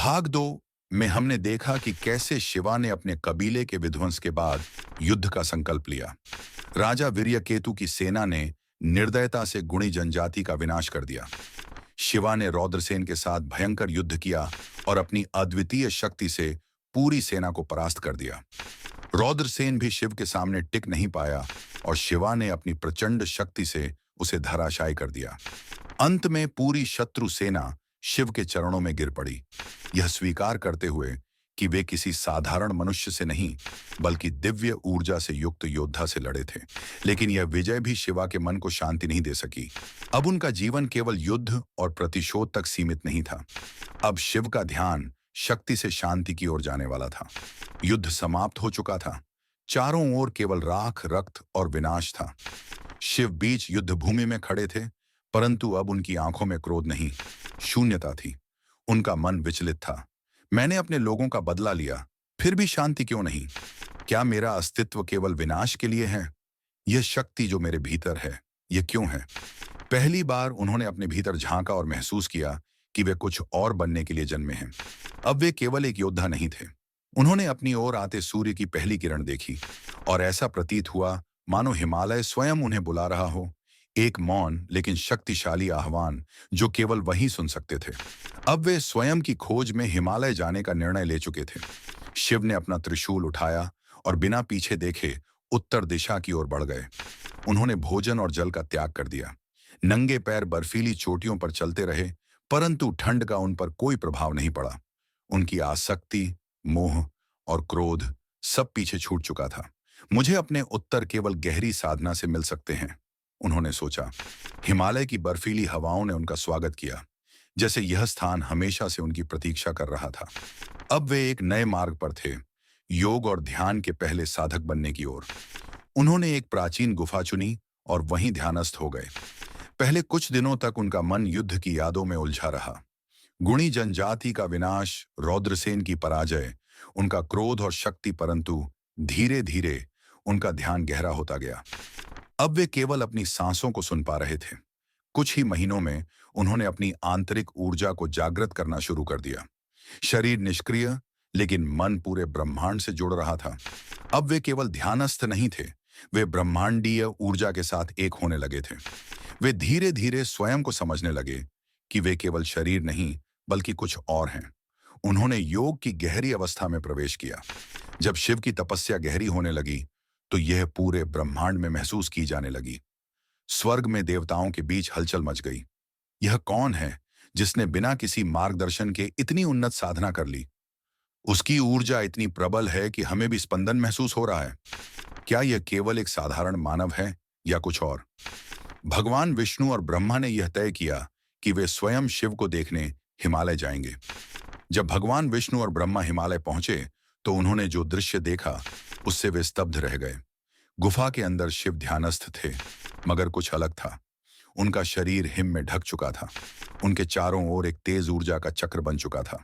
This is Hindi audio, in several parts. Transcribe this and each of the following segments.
भाग 2 में हमने देखा कि कैसे शिवा ने अपने कबीले के विध्वंस के बाद युद्ध का संकल्प लिया। राजा वीर्यकेतु की सेना ने निर्दयता से गुणी जनजाति का विनाश कर दिया। शिवा ने रौद्रसेन के साथ भयंकर युद्ध किया और अपनी अद्वितीय शक्ति से पूरी सेना को परास्त कर दिया। रौद्रसेन भी शिव के सामने टिक नहीं पाया और शिवा ने अपनी प्रचंड शक्ति से उसे धराशायी कर दिया। अंत में पूरी शत्रु सेना शिव के चरणों में गिर पड़ी, यह स्वीकार करते हुए कि वे किसी साधारण मनुष्य से नहीं बल्कि दिव्य ऊर्जा से युक्त योद्धा से लड़े थे। लेकिन यह विजय भी शिवा के मन को शांति नहीं दे सकी। अब उनका जीवन केवल युद्ध और प्रतिशोध तक सीमित नहीं था। अब शिव का ध्यान शक्ति से शांति की ओर जाने वाला था। युद्ध समाप्त हो चुका था। चारों ओर केवल राख, रक्त और विनाश था। शिव बीच युद्ध भूमि में खड़े थे, परंतु अब उनकी आंखों में क्रोध नहीं, शून्यता थी। उनका मन विचलित था। मैंने अपने लोगों का बदला लिया, फिर भी शांति क्यों नहीं? क्या मेरा अस्तित्व केवल विनाश के लिए है? यह शक्ति जो मेरे भीतर है, यह क्यों है? पहली बार उन्होंने अपने भीतर झांका और महसूस किया कि वे कुछ और बनने के लिए जन्मे हैं। अब वे केवल एक योद्धा नहीं थे। उन्होंने अपनी ओर आते सूर्य की पहली किरण देखी और ऐसा प्रतीत हुआ मानो हिमालय स्वयं उन्हें बुला रहा हो। एक मौन लेकिन शक्तिशाली आह्वान जो केवल वही सुन सकते थे। अब वे स्वयं की खोज में हिमालय जाने का निर्णय ले चुके थे। शिव ने अपना त्रिशूल उठाया और बिना पीछे देखे उत्तर दिशा की ओर बढ़ गए। उन्होंने भोजन और जल का त्याग कर दिया। नंगे पैर बर्फीली चोटियों पर चलते रहे, परंतु ठंड का उन पर कोई प्रभाव नहीं पड़ा। उनकी आसक्ति, मोह और क्रोध सब पीछे छूट चुका था। मुझे अपने उत्तर केवल गहरी साधना से मिल सकते हैं, उन्होंने सोचा। हिमालय की बर्फीली हवाओं ने उनका स्वागत किया, जैसे यह स्थान हमेशा से उनकी प्रतीक्षा कर रहा था। अब वे एक नए मार्ग पर थे, योग और ध्यान के पहले साधक बनने की ओर। उन्होंने एक प्राचीन गुफा चुनी और वहीं ध्यानस्थ हो गए। पहले कुछ दिनों तक उनका मन युद्ध की यादों में उलझा रहा। गुणी जनजाति का विनाश, रौद्रसेन की पराजय, उनका क्रोध और शक्ति, परंतु धीरे धीरे उनका ध्यान गहरा होता गया। अब वे केवल अपनी सांसों को सुन पा रहे थे। कुछ ही महीनों में उन्होंने अपनी आंतरिक ऊर्जा को जागृत करना शुरू कर दिया। शरीर निष्क्रिय, लेकिन मन पूरे ब्रह्मांड से जुड़ रहा था। अब वे केवल ध्यानस्थ नहीं थे, वे ब्रह्मांडीय ऊर्जा के साथ एक होने लगे थे। वे धीरे धीरे स्वयं को समझने लगे कि वे केवल शरीर नहीं बल्कि कुछ और हैं। उन्होंने योग की गहरी अवस्था में प्रवेश किया। जब शिव की तपस्या गहरी होने लगी तो यह पूरे ब्रह्मांड में महसूस की जाने लगी। स्वर्ग में देवताओं के बीच हलचल मच गई। यह कौन है जिसने बिना किसी मार्गदर्शन के इतनी उन्नत साधना कर ली? उसकी ऊर्जा इतनी प्रबल है कि हमें भी स्पंदन महसूस हो रहा है। क्या यह केवल एक साधारण मानव है या कुछ और? भगवान विष्णु और ब्रह्मा ने यह तय किया कि वे स्वयं शिव को देखने हिमालय जाएंगे। जब भगवान विष्णु और ब्रह्मा हिमालय पहुंचे तो उन्होंने जो दृश्य देखा उससे वे स्तब्ध रह गए। गुफा के अंदर शिव ध्यानस्थ थे, मगर कुछ अलग था। उनका शरीर हिम में ढक चुका था। उनके चारों ओर एक तेज ऊर्जा का चक्र बन चुका था।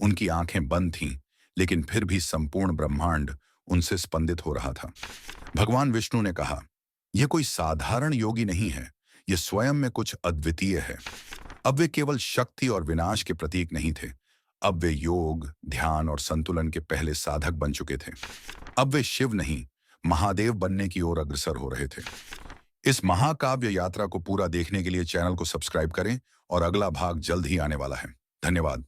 उनकी आंखें बंद थीं, लेकिन फिर भी संपूर्ण ब्रह्मांड उनसे स्पंदित हो रहा था। भगवान विष्णु ने कहा, यह कोई साधारण योगी नहीं है, यह स्वयं में कुछ अद्वितीय है। अब वे केवल शक्ति और विनाश के प्रतीक नहीं थे, अब वे योग, ध्यान और संतुलन के पहले साधक बन चुके थे। अब वे शिव नहीं, महादेव बनने की ओर अग्रसर हो रहे थे। इस महाकाव्य यात्रा को पूरा देखने के लिए चैनल को सब्सक्राइब करें और अगला भाग जल्द ही आने वाला है। धन्यवाद।